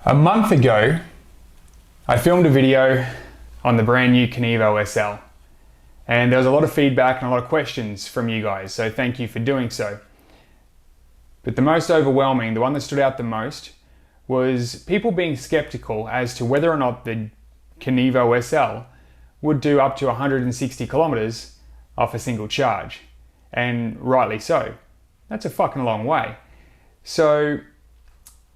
A month ago, I filmed a video on the brand new Kenevo SL, and there was a lot of feedback and a lot of questions from you guys, so thank you for doing so. But the most overwhelming, the one that stood out the most, was people being skeptical as to whether or not the Kenevo SL would do up to 160 kilometers off a single charge, and rightly so. That's a fucking long way. So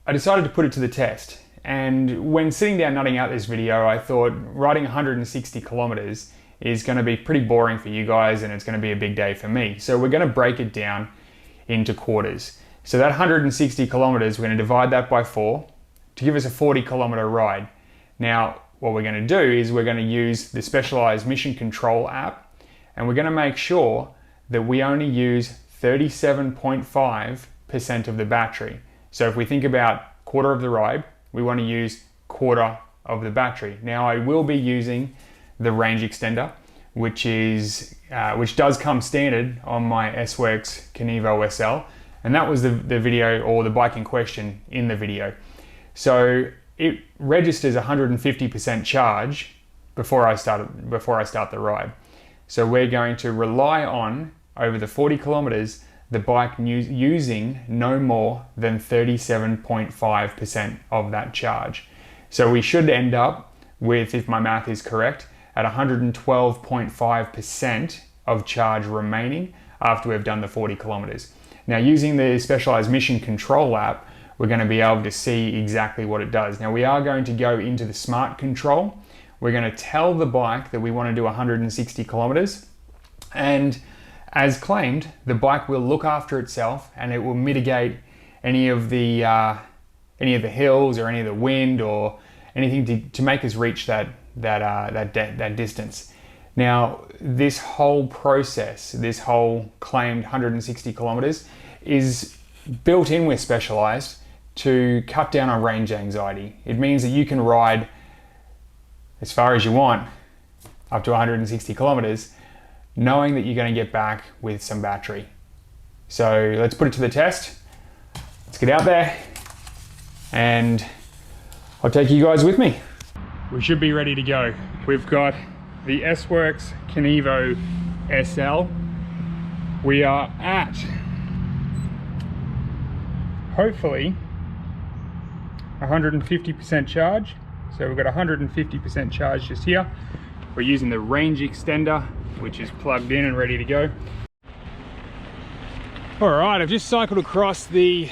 I decided to put it to the test, and when sitting down nutting out this video, I thought riding 160 kilometers is going to be pretty boring for you guys, and it's going to be a big day for me. So we're going to break it down into quarters. So that 160 kilometers, we're going to divide that by 4 to give us a 40 kilometer ride. What we're going to do is we're going to use the specialized mission control app, and we're going to make sure that we only use 37.5% of the battery. So if we think about quarter of the ride, we want to use quarter of the battery. Now I will be using the range extender, which does come standard on my S-Works Kenevo SL, and that was the video, or the bike in question in the video. So it registers 150% charge before I start the ride. So we're going to rely on, over the 40 kilometers, the bike using no more than 37.5% of that charge. So we should end up with, if my math is correct, at 112.5% of charge remaining after we've done the 40 kilometers. Now, using the specialized mission control app, we're going to be able to see exactly what it does. Now, we are going to go into the smart control. We're going to tell the bike that we want to do 160 kilometers, and as claimed, the bike will look after itself and it will mitigate any of the hills or any of the wind or anything to make us reach that distance. Now, this whole process, this whole claimed 160 kilometers, is built in with Specialized to cut down on range anxiety. It means that you can ride as far as you want, up to 160 kilometers, knowing that you're going to get back with some battery. So let's put it to the test. Let's get out there, and I'll take you guys with me. We should be ready to go. We've got the S-Works Kenevo SL. We are at, hopefully, 150% charge. So we've got 150% charge just here. We're using the range extender, which is plugged in and ready to go. All right, I've just cycled across the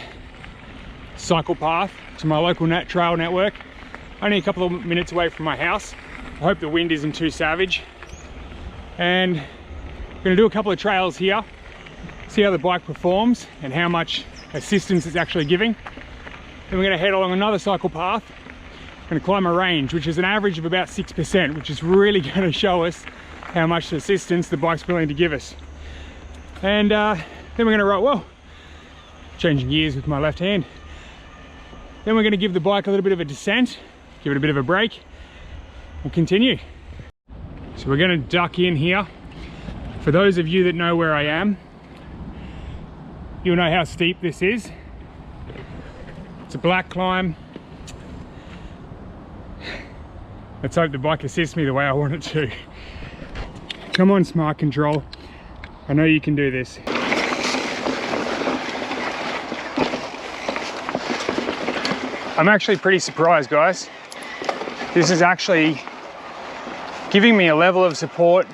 cycle path to my local trail network. Only a couple of minutes away from my house. I hope the wind isn't too savage. And I'm gonna do a couple of trails here, see how the bike performs and how much assistance it's actually giving. Then we're gonna head along another cycle path. I'm gonna climb a range, which is an average of about 6%, which is really gonna show us how much assistance the bike's willing to give us. And then we're gonna ride, whoa, changing gears with my left hand. Then we're gonna give the bike a little bit of a descent, give it a bit of a break, and continue. So we're gonna duck in here. For those of you that know where I am, you'll know how steep this is. It's a black climb. Let's hope the bike assists me the way I want it to. Come on, smart control. I know you can do this. I'm actually pretty surprised, guys. This is actually giving me a level of support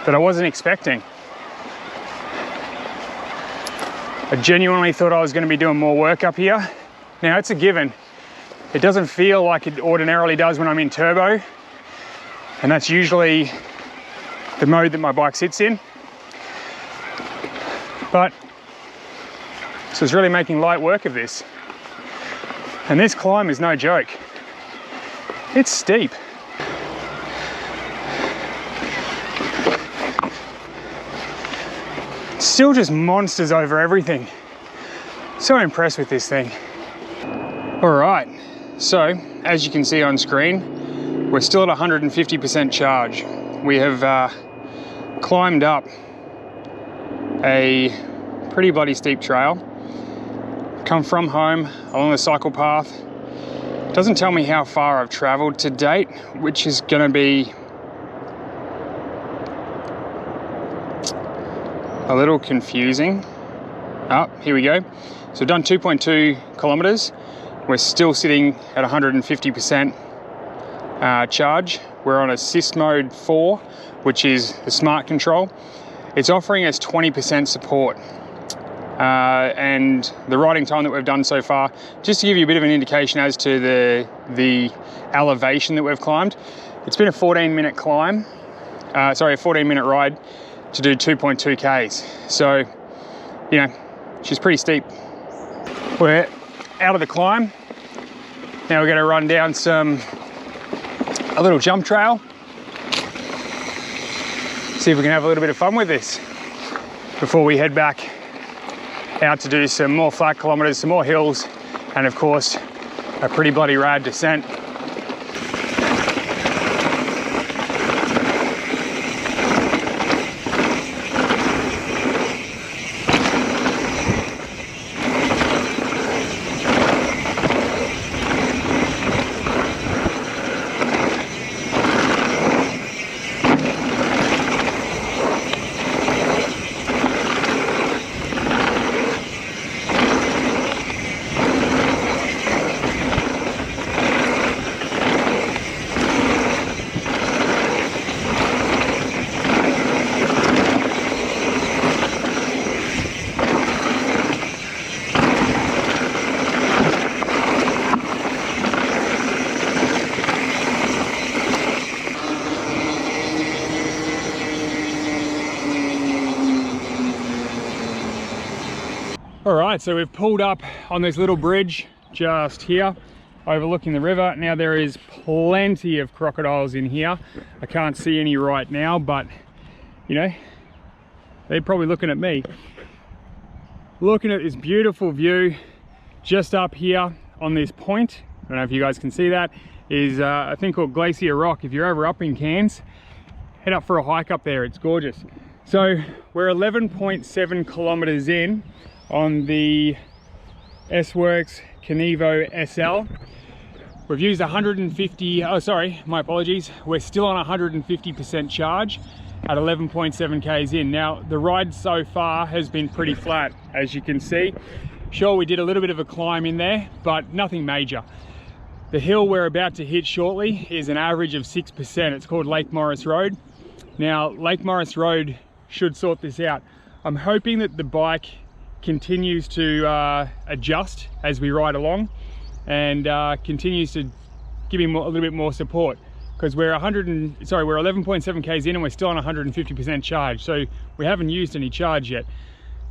that I wasn't expecting. I genuinely thought I was going to be doing more work up here. Now, it's a given. It doesn't feel like it ordinarily does when I'm in turbo, and that's usually the mode that my bike sits in. But so it's really making light work of this. And this climb is no joke. It's steep. Still just monsters over everything. So impressed with this thing. All right, so as you can see on screen, we're still at 150% charge. We have climbed up a pretty bloody steep trail, come from home along the cycle path, Doesn't tell me how far I've traveled to date, which is going to be a little confusing. Oh, here we go. So I've done 2.2 kilometers. We're still sitting at 150% charge. We're on assist mode 4, which is the smart control. It's offering us 20% support. And the riding time that we've done so far, just to give you a bit of an indication as to the elevation that we've climbed, it's been a 14-minute climb, a 14-minute ride to do 2.2 Ks. So, you know, she's pretty steep. We're out of the climb. Now we're going to run down a little jump trail. See if we can have a little bit of fun with this before we head back out to do some more flat kilometers, some more hills, and of course, a pretty bloody rad descent. All right, so we've pulled up on this little bridge just here, overlooking the river. Now there is plenty of crocodiles in here. I can't see any right now, but you know, they're probably looking at me. Looking at this beautiful view just up here on this point. I don't know if you guys can see that, is a thing called Glacier Rock. If you're ever up in Cairns, head up for a hike up there, it's gorgeous. So we're 11.7 kilometers in on the S-Works Kenevo SL. We've used 150, oh sorry, my apologies. We're still on 150% charge at 11.7 Ks in. Now, the ride so far has been pretty flat, as you can see. Sure, we did a little bit of a climb in there, but nothing major. The hill we're about to hit shortly is an average of 6%. It's called Lake Morris Road. Now, Lake Morris Road should sort this out. I'm hoping that the bike continues to adjust as we ride along and continues to give him a little bit more support, because we're 11.7 Ks in and we're still on 150% charge, so we haven't used any charge yet.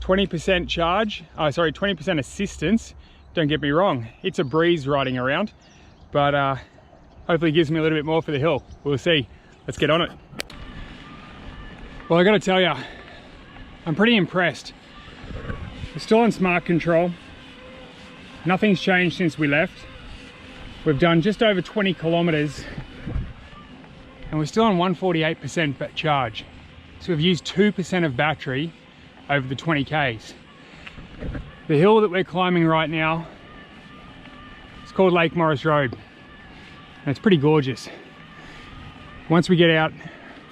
20% charge, 20% assistance. Don't get me wrong, it's a breeze riding around, but hopefully it gives me a little bit more for the hill. We'll see. Let's get on it. Well, I gotta tell you, I'm pretty impressed. We're still on smart control. Nothing's changed since we left. We've done just over 20 kilometers and we're still on 148% charge. So we've used 2% of battery over the 20 Ks. The hill that we're climbing right now, it's called Lake Morris Road, and it's pretty gorgeous. Once we get out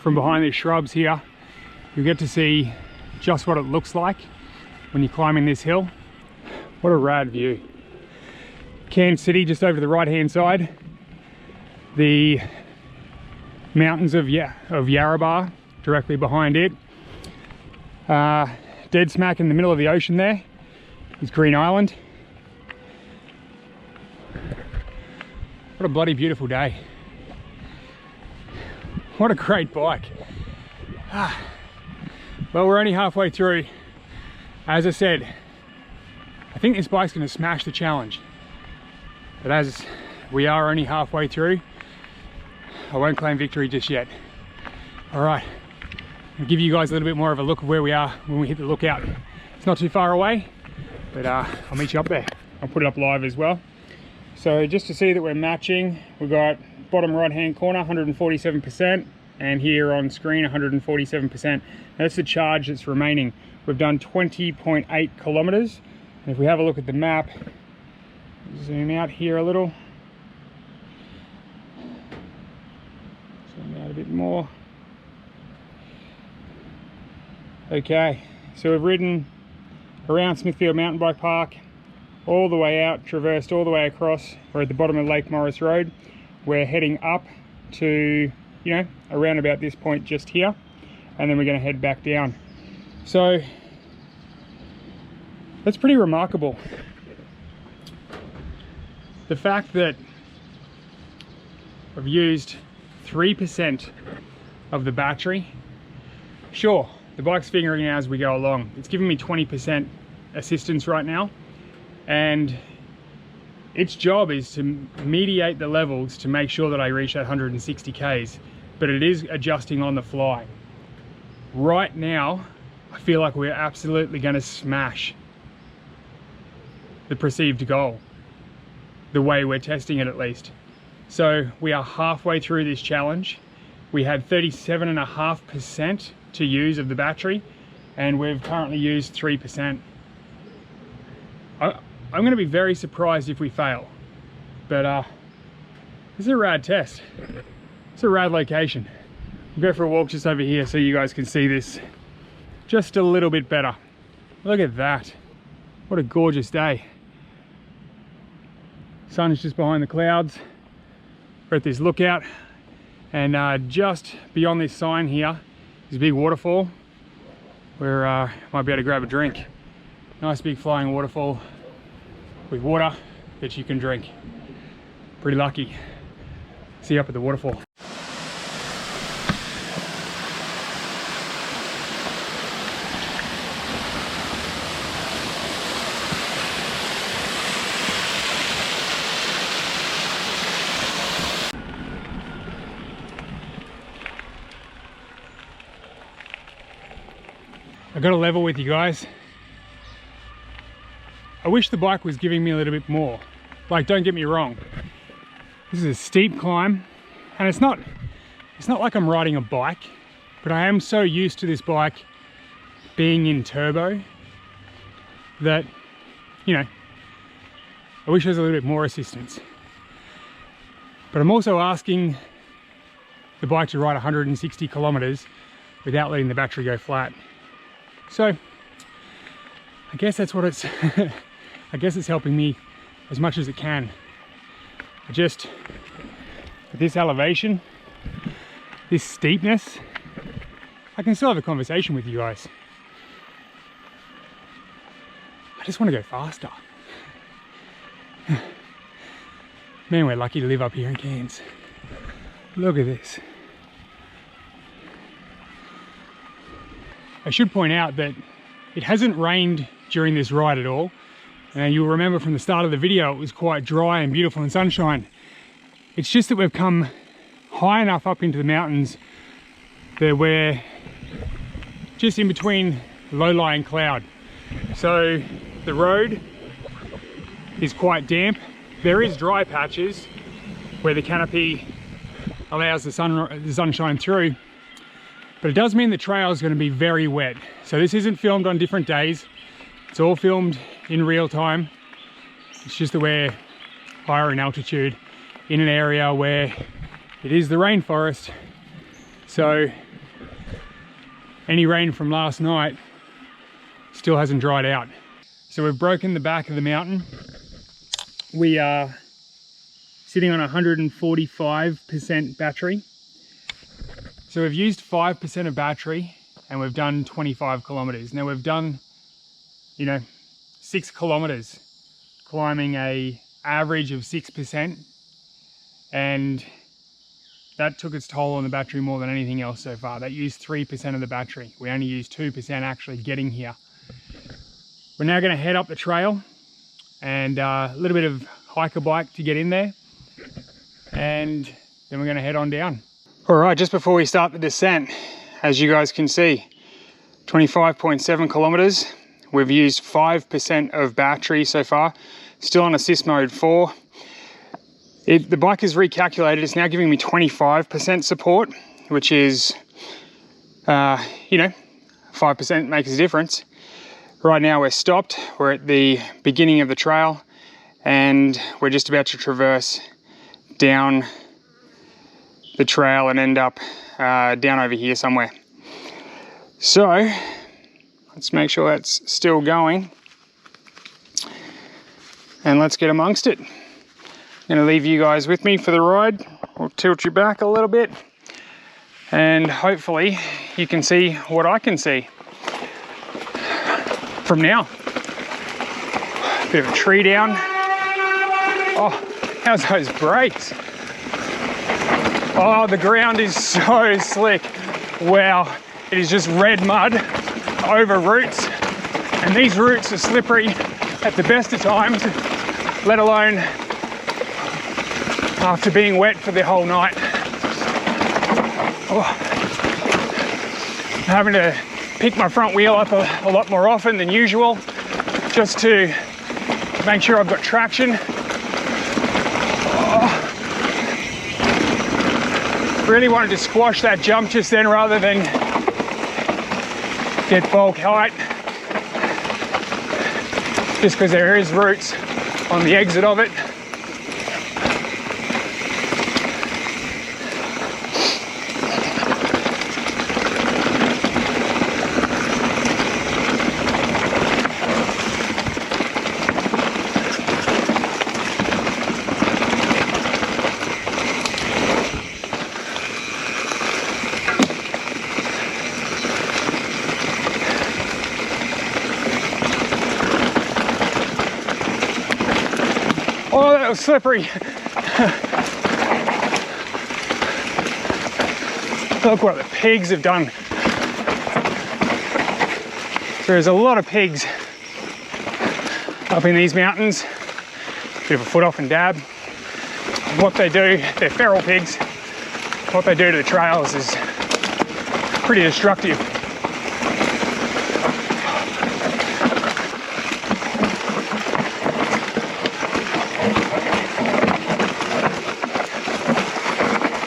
from behind these shrubs here, you'll get to see just what it looks like when you're climbing this hill. What a rad view. Cairns City just over the right hand side. The mountains of Yarrabah directly behind it. Dead smack in the middle of the ocean there is Green Island. What a bloody beautiful day. What a great bike. Well, we're only halfway through. As I said, I think this bike's going to smash the challenge. But as we are only halfway through, I won't claim victory just yet. All right, I'll give you guys a little bit more of a look of where we are when we hit the lookout. It's not too far away, but I'll meet you up there. I'll put it up live as well. So just to see that we're matching, we've got bottom right hand corner 147%, and here on screen 147%. That's the charge that's remaining. We've done 20.8 kilometers. And if we have a look at the map, zoom out here a little, more. Okay, so we've ridden around Smithfield Mountain Bike Park, all the way out, traversed all the way across. We're at the bottom of Lake Morris Road. We're heading up to, you know, around about this point just here, and then we're going to head back down. So that's pretty remarkable. The fact that I've used 3% of the battery. Sure, the bike's figuring it out as we go along. It's giving me 20% assistance right now, and its job is to mediate the levels to make sure that I reach that 160 Ks, but it is adjusting on the fly. Right now, I feel like we're absolutely going to smash the perceived goal, the way we're testing it at least. So we are halfway through this challenge. We had 37.5% to use of the battery, and we've currently used 3%. I'm going to be very surprised if we fail, but this is a rad test. It's a rad location. We'll go for a walk just over here so you guys can see this just a little bit better. Look at that. What a gorgeous day. Sun's just behind the clouds. We're at this lookout, and just beyond this sign here is a big waterfall where might be able to grab a drink. Nice big flying waterfall with water that you can drink. Pretty lucky. See you up at the waterfall. I got to level with you guys. I wish the bike was giving me a little bit more. Like, don't get me wrong. This is a steep climb, and it's not like I'm riding a bike, but I am so used to this bike being in turbo that, you know, I wish there was a little bit more assistance. But I'm also asking the bike to ride 160 kilometers without letting the battery go flat. So I guess that's what it's I guess it's helping me as much as it can. At this elevation, this steepness, I can still have a conversation with you guys. I just want to go faster. Man, we're lucky to live up here in Cairns. Look at this. I should point out that it hasn't rained during this ride at all. And you'll remember from the start of the video, it was quite dry and beautiful and sunshine. It's just that we've come high enough up into the mountains that we're just in between low-lying cloud. So the road is quite damp. There is dry patches where the canopy allows the sunshine through. But it does mean the trail is going to be very wet. So this isn't filmed on different days. It's all filmed in real time. It's just that we're higher in altitude in an area where it is the rainforest. So any rain from last night still hasn't dried out. So we've broken the back of the mountain. We are sitting on 145% battery. So we've used 5% of battery and we've done 25 kilometers. Now we've done, 6 kilometers climbing a average of 6%, and that took its toll on the battery more than anything else so far. That used 3% of the battery. We only used 2% actually getting here. We're now going to head up the trail and a little bit of hiker bike to get in there, and then we're going to head on down. All right, just before we start the descent, as you guys can see, 25.7 kilometers. We've used 5% of battery so far, still on assist mode 4. The bike is recalculated. It's now giving me 25% support, which is, 5% makes a difference. Right now we're stopped. We're at the beginning of the trail and we're just about to traverse down the trail and end up down over here somewhere. So let's make sure that's still going, and let's get amongst it. I'm going to leave you guys with me for the ride. I'll tilt you back a little bit, and hopefully you can see what I can see from now. Bit of a tree down. Oh, how's those brakes? Oh, the ground is so slick. Wow, it is just red mud over roots, and these roots are slippery at the best of times, let alone after being wet for the whole night. Oh. I'm having to pick my front wheel up a lot more often than usual, just to make sure I've got traction. Oh. Really wanted to squash that jump just then rather than get bulk height, just because there is roots on the exit of it. Oh, that was slippery. Look what the pigs have done. There's a lot of pigs up in these mountains. Bit of a foot off and dab. What they do, they're feral pigs. What they do to the trails is pretty destructive.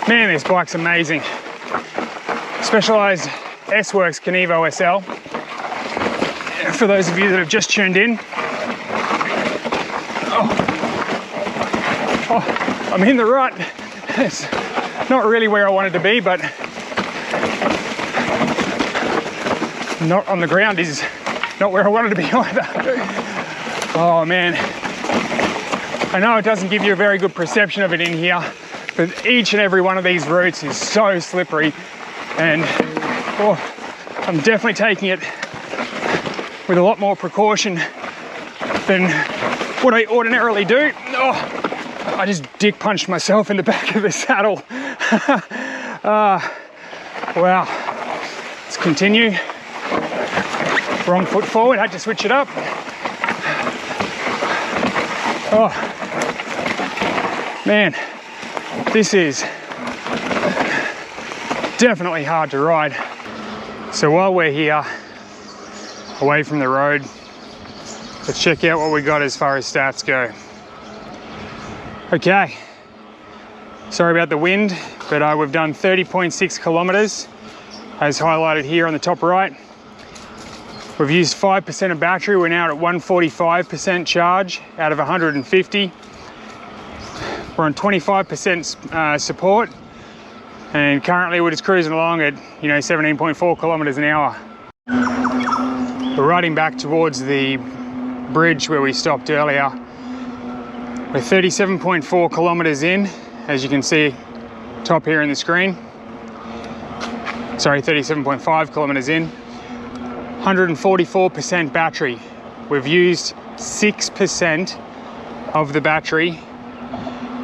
Man, this bike's amazing. Specialized S-Works Kenevo SL. For those of you that have just tuned in. Oh, I'm in the rut. It's not really where I wanted to be, but not on the ground is not where I wanted to be either. Oh man. I know it doesn't give you a very good perception of it in here, but each and every one of these routes is so slippery, and oh, I'm definitely taking it with a lot more precaution than what I ordinarily do. Oh, I just dick punched myself in the back of the saddle. Wow, let's continue. Wrong foot forward, had to switch it up. Oh, man. This is definitely hard to ride. So while we're here, away from the road, let's check out what we got as far as stats go. Okay, sorry about the wind, but we've done 30.6 kilometers, as highlighted here on the top right. We've used 5% of battery. We're now at 145% charge out of 150. We're on 25% support, and currently we're just cruising along at 17.4 kilometers an hour. We're riding back towards the bridge where we stopped earlier. We're 37.4 kilometers in, as you can see top here in the screen. Sorry, 37.5 kilometers in. 144% battery. We've used 6% of the battery.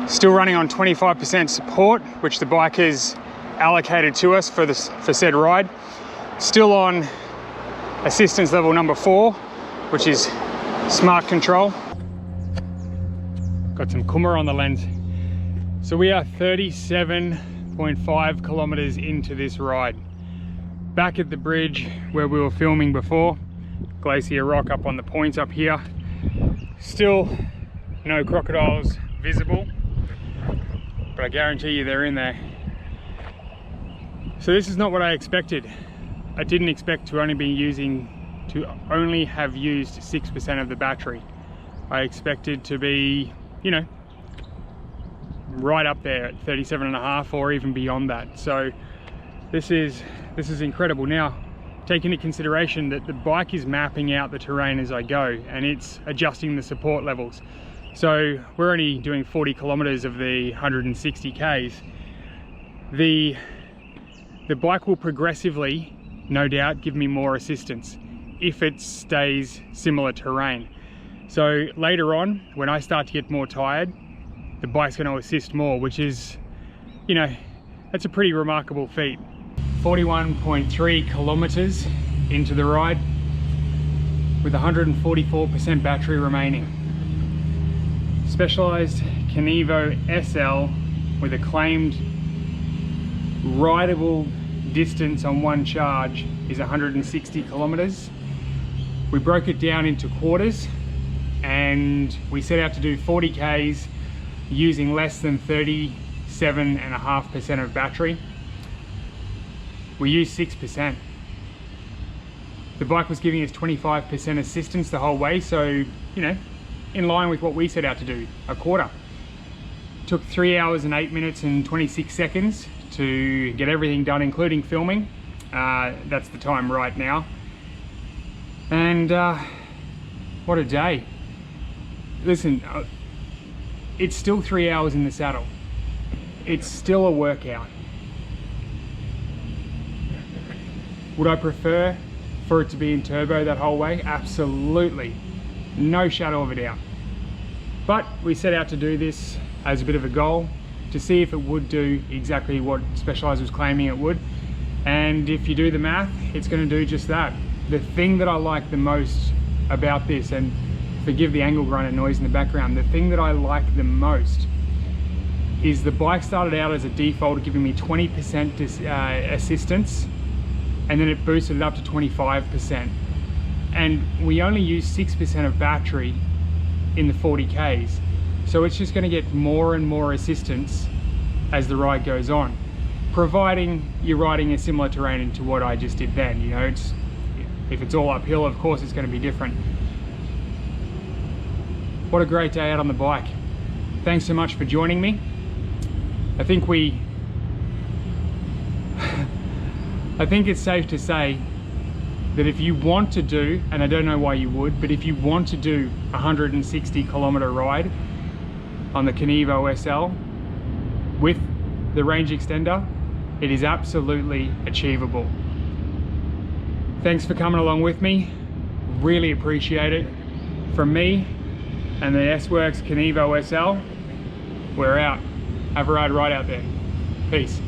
Still running on 25% support, which the bike has allocated to us for said ride. Still on assistance level number 4, which is smart control. Got some kummer on the lens. So we are 37.5 kilometers into this ride. Back at the bridge where we were filming before, Glacier Rock up on the point up here. Still no crocodiles visible, but I guarantee you they're in there. So this is not what I expected. I didn't expect to only have used 6% of the battery. I expected to be, right up there at 37.5 or even beyond that. So this is incredible. Now, take into consideration that the bike is mapping out the terrain as I go, and it's adjusting the support levels. So we're only doing 40 kilometers of the 160 Ks. The bike will progressively, no doubt, give me more assistance if it stays similar terrain. So later on, when I start to get more tired, the bike's going to assist more, which is, you know, that's a pretty remarkable feat. 41.3 kilometers into the ride with 144% battery remaining. Specialized Kenevo SL with a claimed rideable distance on one charge is 160 kilometers. We broke it down into quarters and we set out to do 40 Ks using less than 37.5% of battery. We used 6%. The bike was giving us 25% assistance the whole way, so, you know, in line with what we set out to do, a quarter. Took 3 hours and 8 minutes and 26 seconds to get everything done, including filming. That's the time right now. And what a day. Listen, it's still 3 hours in the saddle. It's still a workout. Would I prefer for it to be in turbo that whole way? Absolutely, no shadow of a doubt. But we set out to do this as a bit of a goal to see if it would do exactly what Specialized was claiming it would. And if you do the math, it's going to do just that. The thing that I like the most about this, and forgive the angle grinder noise in the background, the thing that I like the most is the bike started out as a default giving me 20% assistance, and then it boosted it up to 25%. And we only use 6% of battery in the 40 Ks. So it's just gonna get more and more assistance as the ride goes on, providing you're riding a similar terrain to what I just did then. You know, if it's all uphill, of course it's gonna be different. What a great day out on the bike. Thanks so much for joining me. I think it's safe to say that if you want to do, and I don't know why you would, but if you want to do a 160 kilometer ride on the Kenevo SL with the range extender, it is absolutely achievable. Thanks for coming along with me. Really appreciate it. From me and the S-Works Kenevo SL, we're out. Have a ride right out there. Peace.